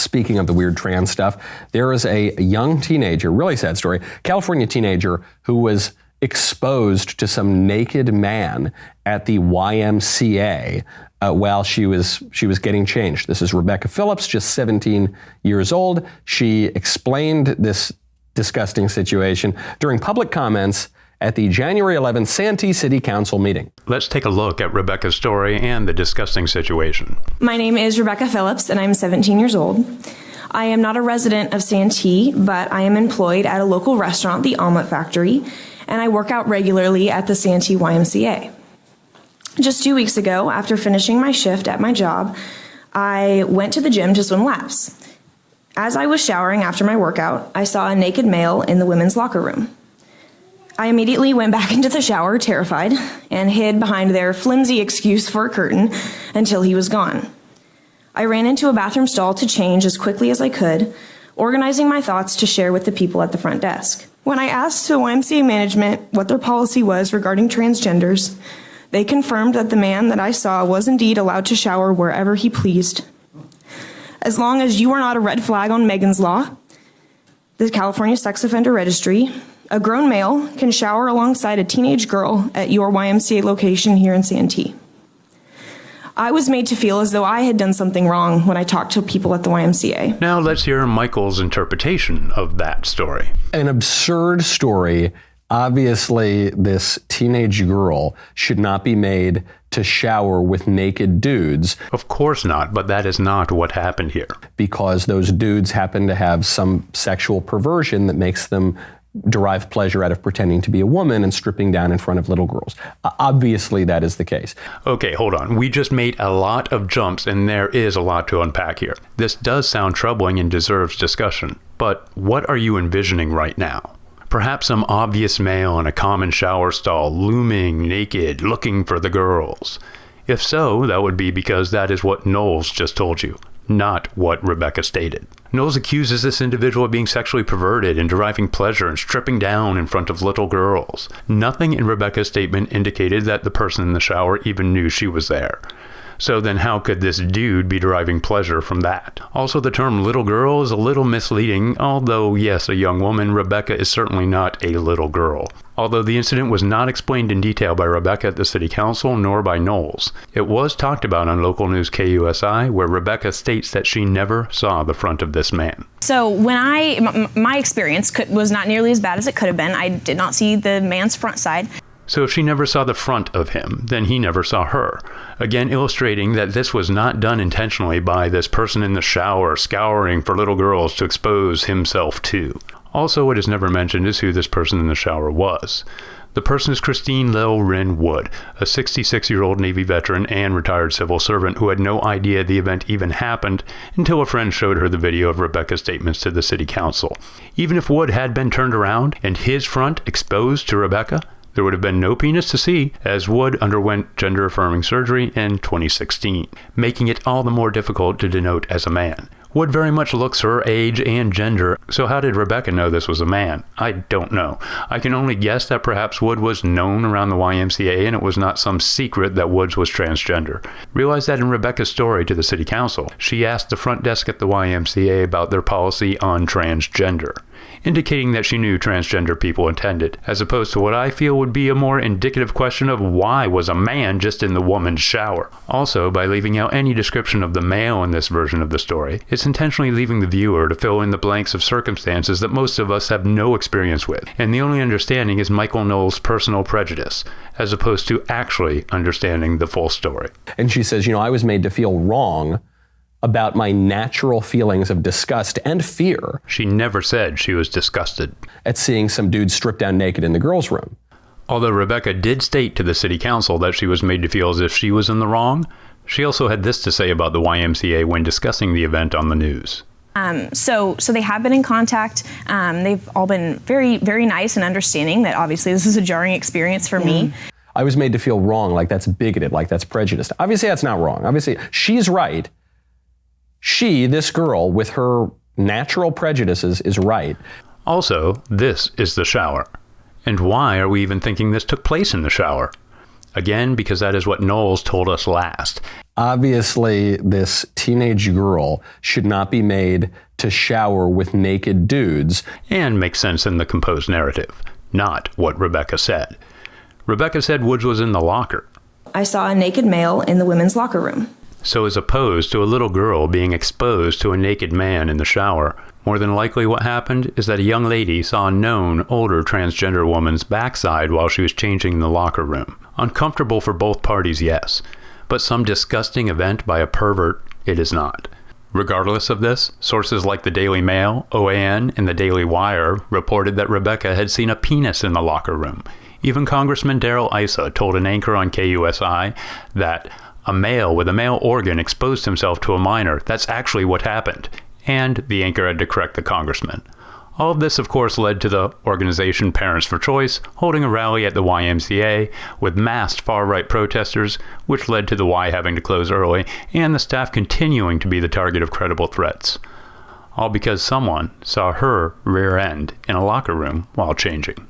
Speaking of the weird trans stuff, there is a young teenager, really sad story, California teenager who was exposed to some naked man at the YMCA while she was getting changed. This is Rebecca Phillips, just 17 years old. She explained this disgusting situation during public comments at the January 11th Santee City Council meeting. Let's take a look at Rebecca's story and the disgusting situation. My name is Rebecca Phillips, and I'm 17 years old. I am not a resident of Santee, but I am employed at a local restaurant, the Omelet Factory, and I work out regularly at the Santee YMCA. Just 2 weeks ago, after finishing my shift at my job, I went to the gym to swim laps. As I was showering after my workout, I saw a naked male in the women's locker room. I immediately went back into the shower, terrified, and hid behind their flimsy excuse for a curtain until he was gone. I ran into a bathroom stall to change as quickly as I could, organizing my thoughts to share with the people at the front desk. When I asked the YMCA management what their policy was regarding transgenders, they confirmed that the man that I saw was indeed allowed to shower wherever he pleased. As long as you are not a red flag on Megan's Law, the California Sex Offender Registry, a grown male can shower alongside a teenage girl at your YMCA location here in Santee. I was made to feel as though I had done something wrong when I talked to people at the YMCA. Now let's hear Michael's interpretation of that story. An absurd story. Obviously, this teenage girl should not be made to shower with naked dudes. Of course not, but that is not what happened here. Because those dudes happen to have some sexual perversion that makes them derive pleasure out of pretending to be a woman and stripping down in front of little girls. Obviously, that is the case. Okay, hold on. We just made a lot of jumps, and there is a lot to unpack here. This does sound troubling and deserves discussion, but what are you envisioning right now? Perhaps some obvious male in a common shower stall, looming, naked, looking for the girls. If so, that would be because that is what Knowles just told you, not what Rebecca stated. Knowles accuses this individual of being sexually perverted and deriving pleasure and stripping down in front of little girls. Nothing in Rebecca's statement indicated that the person in the shower even knew she was there. So then how could this dude be deriving pleasure from that? Also, the term little girl is a little misleading, although yes, a young woman, Rebecca is certainly not a little girl. Although the incident was not explained in detail by Rebecca at the city council nor by Knowles, it was talked about on local news KUSI, where Rebecca states that she never saw the front of this man. So when my experience was not nearly as bad as it could have been. I did not see the man's front side. So if she never saw the front of him, then he never saw her. Again, illustrating that this was not done intentionally by this person in the shower scouring for little girls to expose himself to. Also, what is never mentioned is who this person in the shower was. The person is Christynne Lili Wrene Wood, a 66-year-old Navy veteran and retired civil servant who had no idea the event even happened until a friend showed her the video of Rebecca's statements to the city council. Even if Wood had been turned around and his front exposed to Rebecca, there would have been no penis to see, as Wood underwent gender-affirming surgery in 2016, making it all the more difficult to denote as a man. Wood very much looks her age and gender, so how did Rebecca know this was a man? I don't know. I can only guess that perhaps Wood was known around the YMCA and it was not some secret that Woods was transgender. Realize that in Rebecca's story to the city council, she asked the front desk at the YMCA about their policy on transgender, indicating that she knew transgender people attended, as opposed to what I feel would be a more indicative question of why was a man just in the woman's shower. Also, by leaving out any description of the male in this version of the story, it's intentionally leaving the viewer to fill in the blanks of circumstances that most of us have no experience with, and the only understanding is Michael Knowles' personal prejudice, as opposed to actually understanding the full story. And she says, I was made to feel wrong about my natural feelings of disgust and fear. She never said she was disgusted at seeing some dude stripped down naked in the girls' room. Although Rebecca did state to the city council that she was made to feel as if she was in the wrong, she also had this to say about the YMCA when discussing the event on the news. So they have been in contact. They've all been very, very nice and understanding that obviously this is a jarring experience for me. I was made to feel wrong, like that's bigoted, like that's prejudiced. Obviously that's not wrong. Obviously she's right. She, this girl, with her natural prejudices, is right. Also, this is the shower. And why are we even thinking this took place in the shower? Again, because that is what Knowles told us last. Obviously, this teenage girl should not be made to shower with naked dudes. And makes sense in the composed narrative, not what Rebecca said. Rebecca said Woods was in the locker. I saw a naked male in the women's locker room. So as opposed to a little girl being exposed to a naked man in the shower, more than likely what happened is that a young lady saw a known, older transgender woman's backside while she was changing in the locker room. Uncomfortable for both parties, yes. But some disgusting event by a pervert, it is not. Regardless of this, sources like the Daily Mail, OAN, and the Daily Wire reported that Rebecca had seen a penis in the locker room. Even Congressman Darrell Issa told an anchor on KUSI that a male with a male organ exposed himself to a minor. That's actually what happened. And the anchor had to correct the congressman. All of this, of course, led to the organization Parents for Choice holding a rally at the YMCA with masked far-right protesters, which led to the Y having to close early, and the staff continuing to be the target of credible threats. All because someone saw her rear end in a locker room while changing.